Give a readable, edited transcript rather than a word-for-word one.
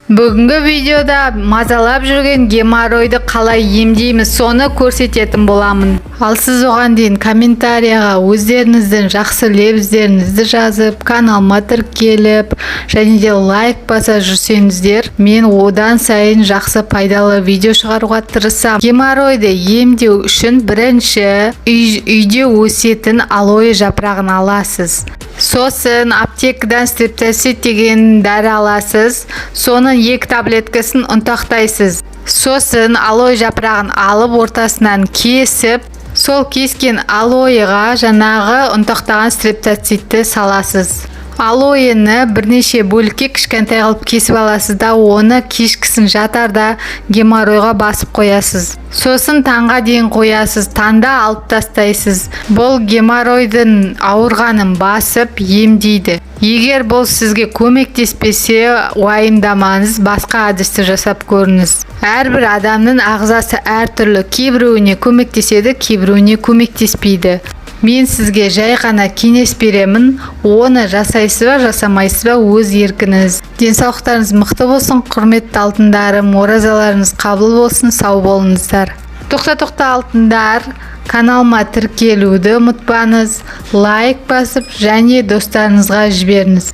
Бүгінгі видеода мазалап жүрген геморройды қалай емдейміз, соны көрсететін боламын. Ал сіз оған дейін комментарияға өздеріңіздің жақсы лебіздеріңізді жазып, каналыма тіркеліп, және де лайк баса жүрсеңіздер, мен одан сайын жақсы пайдалы видео шығаруға тырысамын. Геморройды емдеу үшін бірінші үйде өсетін алоэ жапырағын аласыз. Сосын аптекадан стрептоцит деген дәрі аласыз. Соның 2 таблеткасын ұнтақтайсыз. Сосын алоэ жапырағын алып ортасынан кесіп, сол кескен алоэға жаңағы ұнтақтаған стрептоцитті саласыз. Алоэні бірнеше бөлікке кішкентай қылып кесіп аласыз да, оны кешкісін жатарда геморройға басып қоясыз. Сосын таңға дейін қоясыз, таңда алып тастайсыз. Бұл геморройдың ауырғанын басып емдейді. Егер бұл сізге көмектеспесе, уайымдамаңыз, басқа әдісті жасап көріңіз. Әрбір адамның ағзасы әртүрлі, кейбіреуіне көмектеседі, кейбіреуіне көмектеспейді. Мен сізге жай ғана кеңес беремін, оны жасайсыз ба, жасамайсыз ба, өз еркіңіз. Денсаулықтарыңыз мықты болсын, құрметті алтындарым, оразаларыңыз қабыл болсын, сау болыңыздар. Тоқта алтындар, каналыма тіркелуді ұмытпаңыз, лайк басып және достарыңызға жіберіңіз.